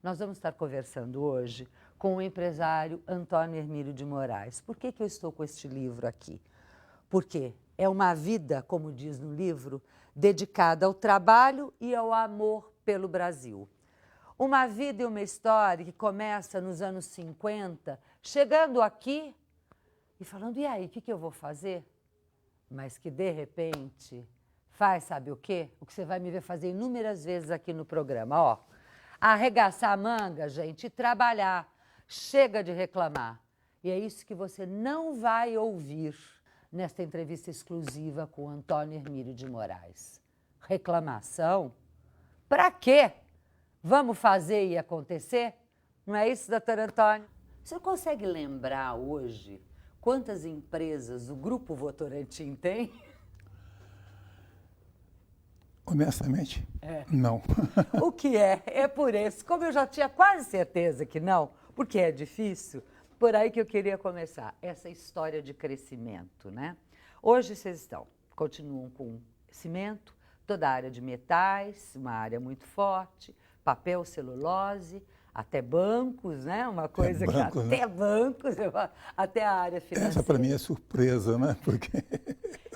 Nós vamos estar conversando hoje com o empresário Antônio Hermílio de Moraes. Por que eu estou com este livro aqui? Porque é uma vida, como diz no livro, dedicada ao trabalho e ao amor pelo Brasil. Uma vida e uma história que começa nos anos 50, chegando aqui e falando, e aí, o que eu vou fazer? Mas que, de repente, faz, sabe o quê? O que você vai me ver fazer inúmeras vezes aqui no programa, ó. Arregaçar a manga, gente, e trabalhar. Chega de reclamar. E é isso que você não vai ouvir nesta entrevista exclusiva com o Antônio Hermílio de Moraes. Reclamação? Pra quê? Vamos fazer e acontecer? Não é isso, doutor Antônio? Você consegue lembrar hoje quantas empresas o Grupo Votorantim tem? Honestamente, não. O que é? É por isso. Como eu já tinha quase certeza que não, porque é difícil, por aí que eu queria começar. Essa história de crescimento, né? Hoje vocês continuam com cimento, toda a área de metais, uma área muito forte, papel, celulose, até bancos, né? Uma coisa bancos, que até bancos, até a área financeira. Essa para mim é surpresa, né? Porque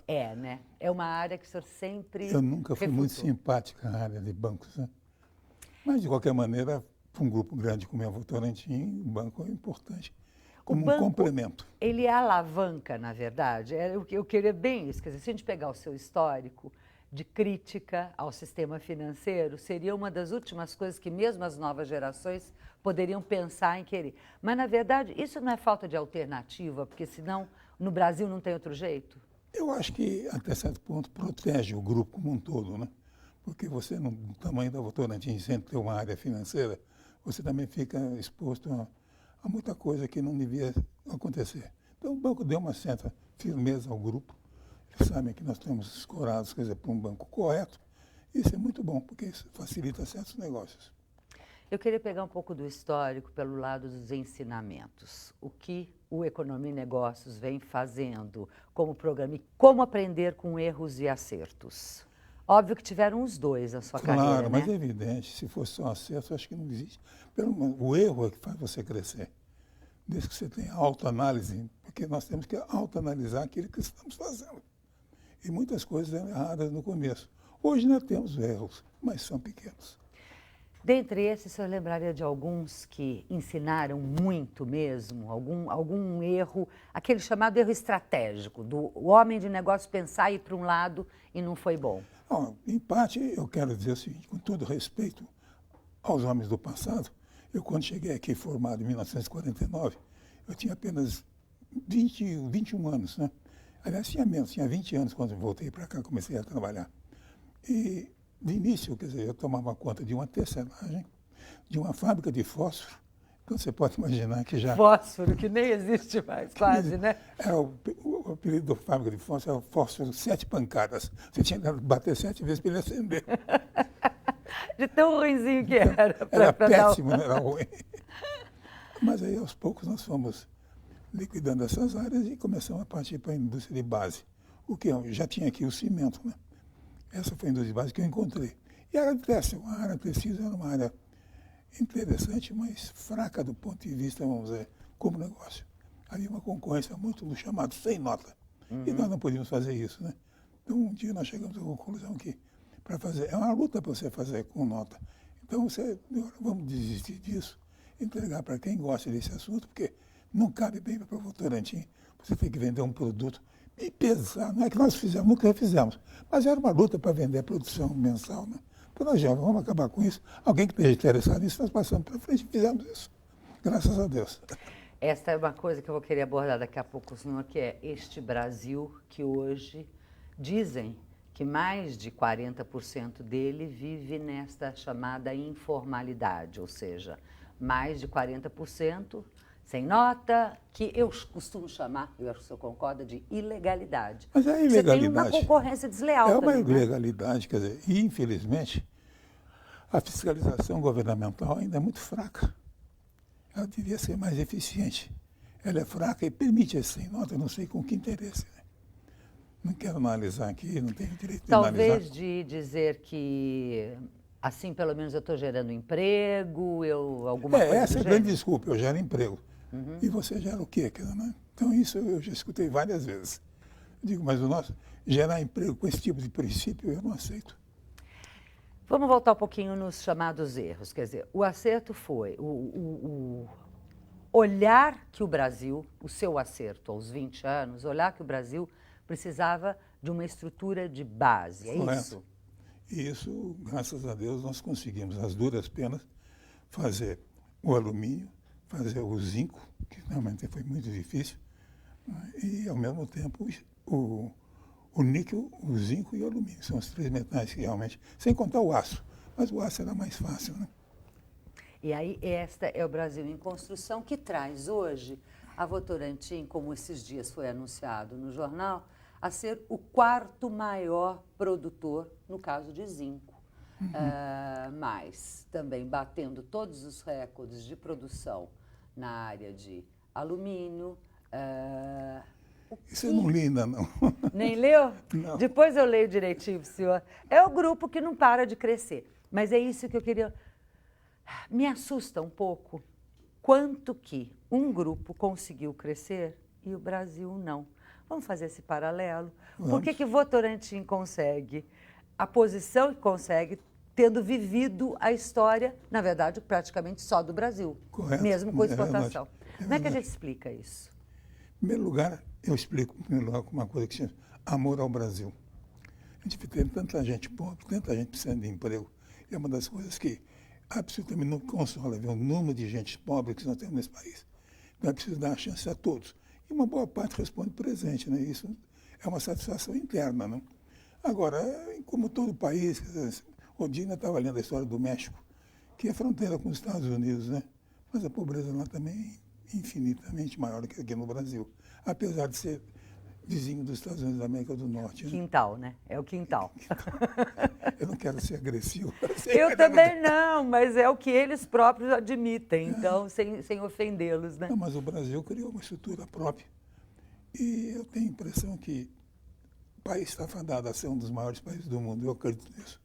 é, né? É uma área que o senhor sempre eu nunca fui muito refutou. simpática à área de bancos, né? Mas, de qualquer maneira, para um grupo grande como é o Votorantim, o banco é importante, como um complemento. Ele é alavanca, na verdade. Eu queria bem isso. Quer dizer, se a gente pegar o seu histórico de crítica ao sistema financeiro, seria uma das últimas coisas que mesmo as novas gerações poderiam pensar em querer. Mas, na verdade, isso não é falta de alternativa, porque senão no Brasil não tem outro jeito? Eu acho que, até certo ponto, protege o grupo como um todo, né? Porque você, no tamanho da Votorantim, sem ter uma área financeira, você também fica exposto a muita coisa que não devia acontecer. Então, o banco deu uma certa firmeza ao grupo. Eles sabem que nós estamos escorados, quer dizer, para um banco correto. Isso é muito bom, porque isso facilita certos negócios. Eu queria pegar um pouco do histórico pelo lado dos ensinamentos. O que o Economia e Negócios vem fazendo como programa e como aprender com erros e acertos. Óbvio que tiveram os dois na sua carreira, Claro, né? mas é evidente, se fosse só acerto, acho que não existe. O erro é que faz você crescer. Desde que você tenha autoanálise, porque nós temos que autoanalisar aquilo que estamos fazendo. E muitas coisas eram erradas no começo. Hoje nós temos erros, mas são pequenos. Dentre esses, o senhor lembraria de alguns que ensinaram muito mesmo? Algum erro, aquele chamado erro estratégico, do homem de negócio pensar e ir para um lado e não foi bom? Em parte, eu quero dizer o seguinte, com todo respeito aos homens do passado, eu quando cheguei aqui formado em 1949, eu tinha apenas 21 anos, né? Aliás, tinha menos, tinha 20 anos quando eu voltei para cá, comecei a trabalhar. E, de início, quer dizer, eu tomava conta de uma tecelagem, de uma fábrica de fósforo. Então, você pode imaginar que já... Fósforo, que nem existe mais, quase, né? Era o apelido da fábrica de fósforo era o fósforo 7 pancadas. Você tinha que bater 7 vezes para ele acender. De tão ruinzinho que era. Era péssimo, não era ruim. Mas aí, aos poucos, nós fomos liquidando essas áreas e começamos a partir para a indústria de base. O que eu já tinha aqui o cimento, né? Essa foi a indústria de base que eu encontrei. E a área de tecido, era uma área interessante, mas fraca do ponto de vista, vamos dizer, como negócio. Havia uma concorrência muito no chamado sem nota. E nós não podíamos fazer isso, né? Então, um dia nós chegamos à conclusão que para fazer, é uma luta para você fazer com nota. Então, vamos desistir disso, entregar para quem gosta desse assunto, porque não cabe bem para o Votorantim. Você tem que vender um produto e pesar. Não é que nós fizemos, nunca fizemos, mas era uma luta para vender a produção mensal, né? Então, nós já vamos acabar com isso. Alguém que esteja interessado nisso, nós passamos para frente e fizemos isso. Graças a Deus. Esta é uma coisa que eu vou querer abordar daqui a pouco, senhor, que é este Brasil que hoje dizem que mais de 40% dele vive nesta chamada informalidade, ou seja, mais de 40% sem nota, que eu costumo chamar, eu acho que o senhor concorda, de ilegalidade. Mas a ilegalidade... Você tem uma concorrência desleal também. É uma ilegalidade, quer dizer, e infelizmente, a fiscalização governamental ainda é muito fraca. Ela devia ser mais eficiente. Ela é fraca e permite esse sem nota, não sei com que interesse. Né? Não quero analisar aqui, não tenho direito de analisar. Talvez de dizer que Assim, pelo menos eu estou gerando emprego, alguma coisa Essa do é a grande gênero. desculpa, eu gero emprego. E você gera o quê? Né? Então isso eu já escutei várias vezes. Eu digo, mas o nosso, gerar emprego com esse tipo de princípio eu não aceito. Vamos voltar um pouquinho nos chamados erros. Quer dizer, o acerto foi o olhar que o Brasil, o seu acerto aos 20 anos, olhar que o Brasil precisava de uma estrutura de base, é Correto. isso? E isso, graças a Deus, nós conseguimos, às duras penas, fazer o alumínio, fazer o zinco, que realmente foi muito difícil, né? E, ao mesmo tempo, o níquel, o zinco e o alumínio. São os três metais que realmente, sem contar o aço, mas o aço era mais fácil, né? E aí, esta é o Brasil em Construção, que traz hoje a Votorantim, como esses dias foi anunciado no jornal, a ser o quarto maior produtor, no caso de zinco. Mas também batendo todos os recordes de produção na área de alumínio. Isso eu não li ainda, não. Nem leu? Não. Depois eu leio direitinho para o senhor. É o grupo que não para de crescer. Mas é isso que eu queria... Me assusta um pouco quanto que um grupo conseguiu crescer e o Brasil não. Vamos fazer esse paralelo? Por que Votorantim consegue a posição que consegue, tendo vivido a história, na verdade, praticamente só do Brasil, Correto. mesmo com É exportação? verdade. Como é que a gente explica isso? Em primeiro lugar, eu explico, em primeiro lugar, com uma coisa que se chama amor ao Brasil. A gente tem tanta gente pobre, tanta gente precisando de emprego. É uma das coisas que absolutamente não consola ver o número de gente pobre que nós temos nesse país. Então é preciso dar a chance a todos. E uma boa parte responde presente, né? Isso é uma satisfação interna, né? Agora, como todo país, o Dina estava lendo a história do México, que é fronteira com os Estados Unidos, né? Mas a pobreza lá também é infinitamente maior que aqui no Brasil, apesar de ser vizinho dos Estados Unidos da América do Norte. Né? Quintal, né? É o quintal. Eu não quero ser agressivo. Eu também não, mas é o que eles próprios admitem, então, sem ofendê-los, né? Não, mas o Brasil criou uma estrutura própria. E eu tenho a impressão que o país está fadado a ser um dos maiores países do mundo, eu acredito nisso.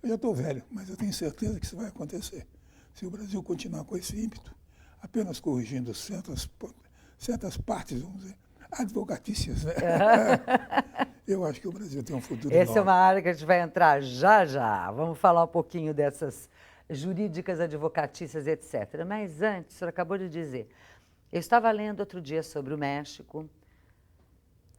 Eu já estou velho, mas eu tenho certeza que isso vai acontecer. Se o Brasil continuar com esse ímpeto, apenas corrigindo certas partes, vamos dizer, advocatícias, né? Eu acho que o Brasil tem um futuro Essa enorme. é uma área que a gente vai entrar já já. Vamos falar um pouquinho dessas jurídicas, advocatícias, etc. Mas antes, o senhor acabou de dizer, eu estava lendo outro dia sobre o México.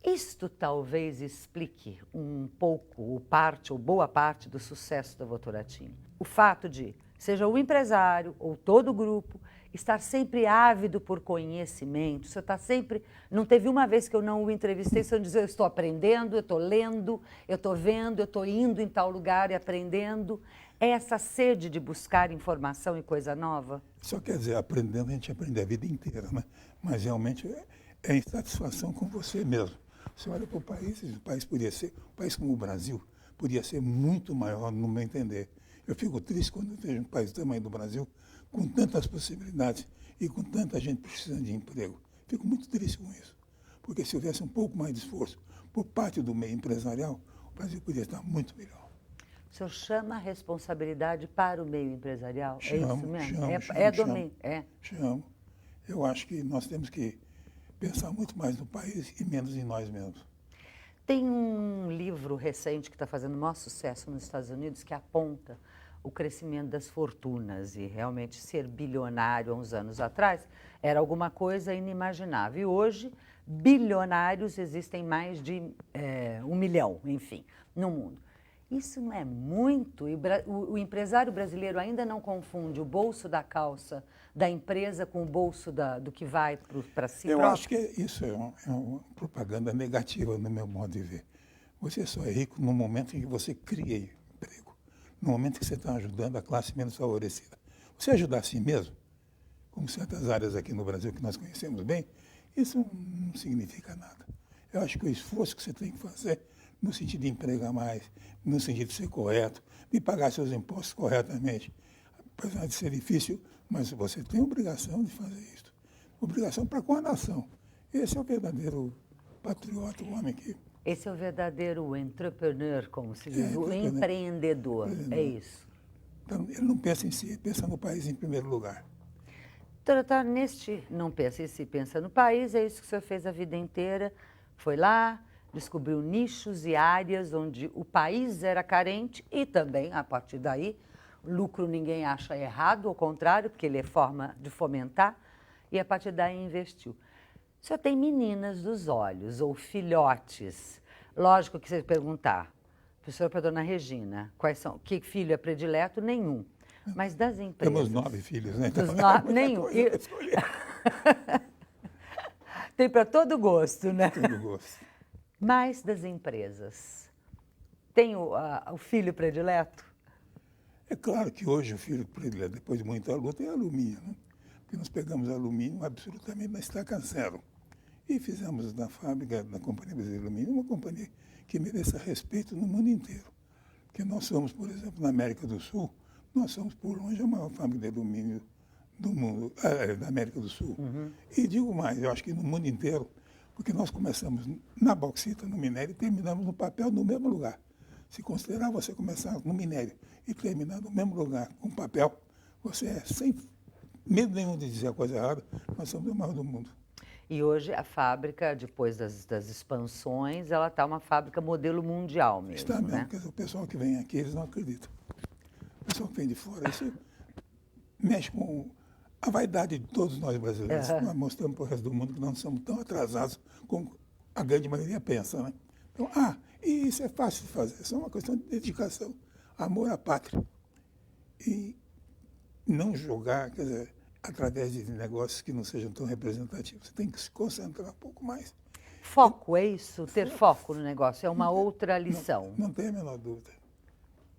Isto talvez explique um pouco, ou boa parte do sucesso da Votorantim. O fato de, seja o empresário ou todo o grupo, estar sempre ávido por conhecimento. Você está sempre... Não teve uma vez que eu não o entrevistei, você não dizia, eu estou aprendendo, eu estou lendo, eu estou vendo, eu estou indo em tal lugar e aprendendo. É essa sede de buscar informação e coisa nova? Só quer dizer, aprendendo, a gente aprende a vida inteira, né? Mas realmente é insatisfação com você mesmo. Você olha para o país podia ser, um país como o Brasil, podia ser muito maior, no meu entender. Eu fico triste quando eu vejo um país do tamanho do Brasil, com tantas possibilidades e com tanta gente precisando de emprego. Fico muito triste com isso. Porque se houvesse um pouco mais de esforço por parte do meio empresarial, o Brasil poderia estar muito melhor. O senhor chama a responsabilidade para o meio empresarial? Chamo, é isso mesmo? chamo. Chamo. Eu acho que nós temos que pensar muito mais no país e menos em nós mesmos. Tem um livro recente que está fazendo o maior sucesso nos Estados Unidos que aponta o crescimento das fortunas e realmente ser bilionário há uns anos atrás era alguma coisa inimaginável. E hoje, bilionários existem mais de 1 milhão, enfim, no mundo. Isso não é muito? E o empresário brasileiro ainda não confunde o bolso da calça da empresa com o bolso do que vai para si próprio? Eu acho que isso é uma propaganda negativa, no meu modo de ver. Você só é rico no momento em que você cria emprego, no momento que você está ajudando a classe menos favorecida. Você ajudar a si mesmo, como certas áreas aqui no Brasil que nós conhecemos bem, isso não significa nada. Eu acho que o esforço que você tem que fazer, no sentido de empregar mais, no sentido de ser correto, de pagar seus impostos corretamente, apesar de ser difícil, mas você tem a obrigação de fazer isso. Obrigação para com a nação. Esse é o verdadeiro patriota, o homem que... Esse é o verdadeiro entrepreneur, como se diz, o empreendedor. É isso. Então, ele não pensa em si, ele pensa no país em primeiro lugar. Tá neste não pensa em si, pensa no país, é isso que o senhor fez a vida inteira, foi lá, descobriu nichos e áreas onde o país era carente e também, a partir daí, lucro ninguém acha errado, ao contrário, porque ele é forma de fomentar, e a partir daí investiu. O senhor tem meninas dos olhos ou filhotes. Lógico que você perguntar, professora para dona Regina, quais são, que filho é predileto? Nenhum. Mas das empresas... Temos 9 filhos, né? Dos 9, nenhum. Tem para todo gosto, né? Todo gosto. Mas das empresas, tem o filho predileto? É claro que hoje o filho predileto, depois de muita luta, é alumínio, né? Porque nós pegamos alumínio absolutamente na estaca zero. E fizemos da fábrica da Companhia Brasileira de Alumínio uma companhia que mereça respeito no mundo inteiro. Porque nós somos, por exemplo, na América do Sul, nós somos, por longe, a maior fábrica de alumínio do mundo, da América do Sul. E digo mais, eu acho que no mundo inteiro, porque nós começamos na bauxita, no minério, e terminamos no papel no mesmo lugar. Se considerar você começar no minério e terminar no mesmo lugar com papel, você é, sem medo nenhum de dizer a coisa errada, nós somos o maior do mundo. E hoje a fábrica, depois das expansões, ela está uma fábrica modelo mundial mesmo, Está mesmo, né? quer dizer, o pessoal que vem aqui, eles não acreditam. O pessoal que vem de fora, isso mexe com a vaidade de todos nós brasileiros. Nós mostramos para o resto do mundo que nós não somos tão atrasados como a grande maioria pensa, né? Então, e isso é fácil de fazer, isso é uma questão de dedicação, amor à pátria. E não jogar, quer dizer, através de negócios que não sejam tão representativos. Você tem que se concentrar um pouco mais. Foco, é isso? Ter foco no negócio é uma outra lição. Não tem a menor dúvida.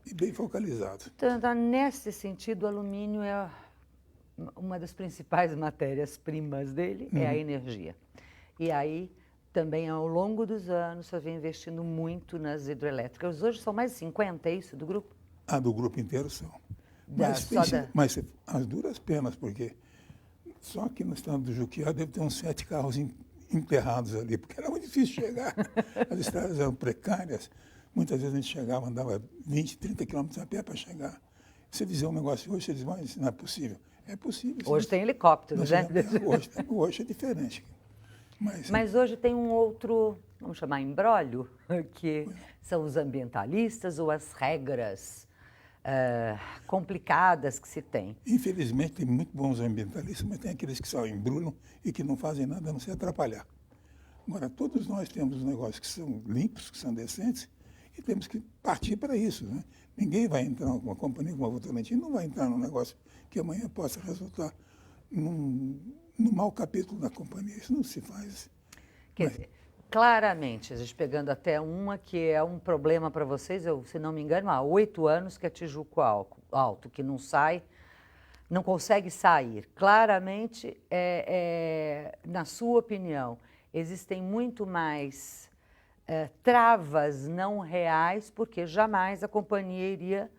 E bem focalizado. Então, nesse sentido, o alumínio é uma das principais matérias-primas dele, é a energia. E aí, também ao longo dos anos, você vem investindo muito nas hidrelétricas. Hoje são mais de 50, é isso, do grupo? Do grupo inteiro são. Mas as duras penas, porque só aqui no estado do Juquiá deve ter uns 7 carros enterrados ali, porque era muito difícil chegar. As estradas eram precárias. Muitas vezes a gente chegava, andava 20, 30 quilômetros a pé para chegar. Você dizer um negócio hoje, você diz, mas isso não é possível. É possível. Hoje tem helicópteros, né? Hoje é diferente. Mas hoje tem um outro, vamos chamar imbróglio, que são os ambientalistas ou as regras complicadas que se tem. Infelizmente, tem muito bons ambientalistas, mas tem aqueles que só embrulham e que não fazem nada a não se atrapalhar. Agora, todos nós temos negócios que são limpos, que são decentes, e temos que partir para isso, né? Ninguém vai entrar, uma companhia como a Votorantim não vai entrar num negócio que amanhã possa resultar num mau capítulo da companhia. Isso não se faz. Quer dizer, claramente, a gente pegando até uma que é um problema para vocês, eu, se não me engano, há 8 anos que é Tijuco Alto, que não sai, não consegue sair. Claramente, na sua opinião, existem muito mais travas não reais, porque jamais a companhia iria,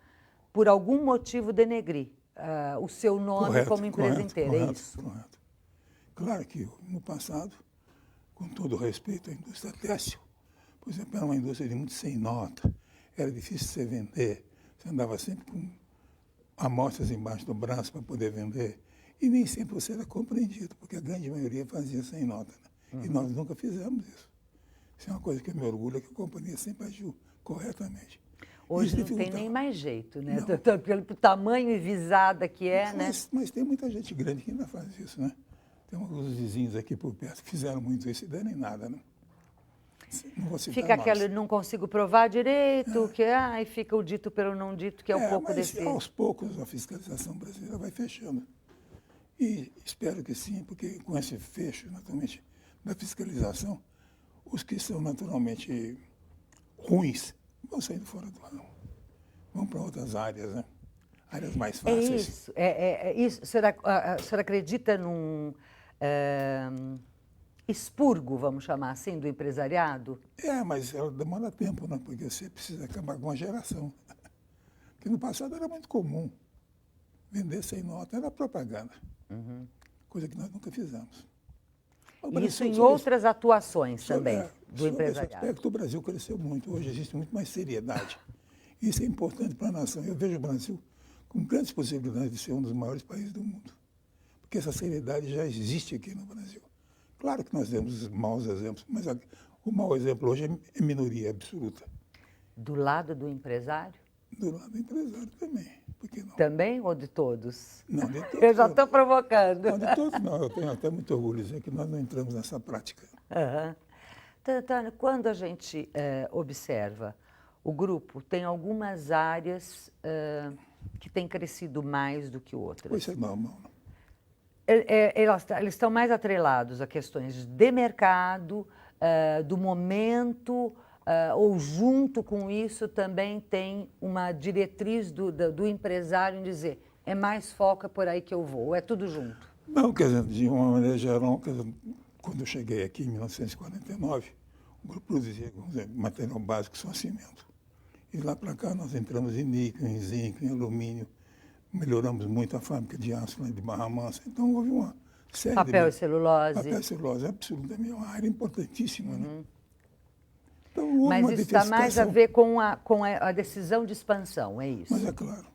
por algum motivo, denegrir o seu nome como empresa inteira. É isso? Correto. Claro que no passado, com todo o respeito à indústria têxtil, por exemplo, era uma indústria de muito sem nota, era difícil você vender, você andava sempre com amostras embaixo do braço para poder vender, e nem sempre você era compreendido, porque a grande maioria fazia sem nota, né? E nós nunca fizemos isso. Isso é uma coisa que eu me orgulho, que a companhia sempre agiu corretamente. Hoje não tem nem mais jeito, né? Pelo tamanho e visada que é, né? Mas tem muita gente grande que ainda faz isso, né? Tem alguns vizinhos aqui por perto que fizeram muito isso e deram em nada, né? Não vou citar fica nomes. aquele não consigo provar direito, e fica o dito pelo não dito, que é um pouco mas desse... aos poucos a fiscalização brasileira vai fechando. E espero que sim, porque com esse fecho, naturalmente, da fiscalização, os que são naturalmente ruins vão saindo fora do ramo. Vão para outras áreas, né? Áreas mais fáceis. Isso. A senhora acredita num expurgo, vamos chamar assim, do empresariado? Mas ela demora tempo, né? Porque você precisa acabar com a geração. Porque no passado era muito comum. Vender sem nota era propaganda. Coisa que nós nunca fizemos. Isso em outras atuações também do empresariado. Nesse aspecto, o Brasil cresceu muito. Hoje existe muito mais seriedade. Isso é importante para a nação. Eu vejo o Brasil com grandes possibilidades de ser um dos maiores países do mundo. Porque essa seriedade já existe aqui no Brasil. Claro que nós temos maus exemplos, mas o mau exemplo hoje é minoria absoluta. Do lado do empresário? Do lado do empresário também, por que não? Também ou de todos? Não, de todos. Eu já estou provocando. Não, de todos não. Eu tenho até muito orgulho de dizer que nós não entramos nessa prática. Uhum. Tânia, quando a gente observa o grupo, tem algumas áreas que têm crescido mais do que outras. Pois é normal. Eles estão mais atrelados a questões de mercado, do momento, ou junto com isso também tem uma diretriz do empresário em dizer é mais foco, é por aí que eu vou, ou é tudo junto? Não, quer dizer, de uma maneira geral, quando eu cheguei aqui em 1949, o grupo produzia, vamos dizer, material básico, só cimento. E lá para cá nós entramos em níquel, em zinco, em alumínio, melhoramos muito a fábrica de aço lá de Barra Mansa. Então houve uma série Papel e celulose. Papel e celulose, absolutamente, é uma área importantíssima, né? Então, mas isso está mais a ver com a decisão de expansão, é isso? Mas é claro.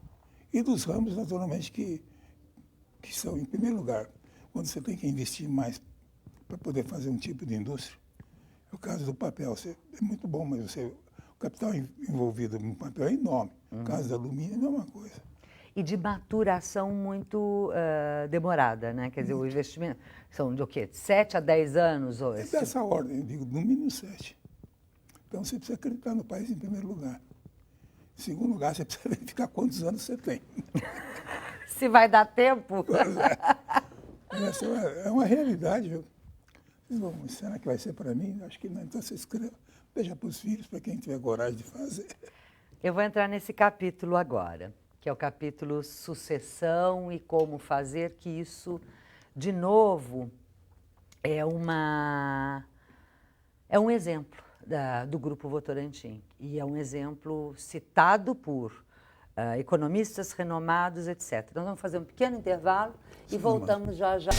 E dos ramos, naturalmente, que são, em primeiro lugar, quando você tem que investir mais para poder fazer um tipo de indústria. É o caso do papel, é muito bom, mas o capital envolvido no papel é enorme. O caso do alumínio é a mesma coisa. E de maturação muito demorada, né? Quer dizer, o investimento são de o quê? 7 a 10 anos? Ou é dessa ordem, eu digo, no mínimo 7. Então você precisa acreditar no país em primeiro lugar. Em segundo lugar, você precisa verificar quantos anos você tem. Se vai dar tempo? Pois é. Essa é uma realidade. Viu? Bom, será que vai ser para mim? Acho que não. Então você escreva, deixa para os filhos, para quem tiver coragem de fazer. Eu vou entrar nesse capítulo agora, que é o capítulo sucessão e como fazer, que isso, de novo, é um exemplo do Grupo Votorantim. E é um exemplo citado por economistas renomados, etc. Nós vamos fazer um pequeno intervalo e voltamos já já.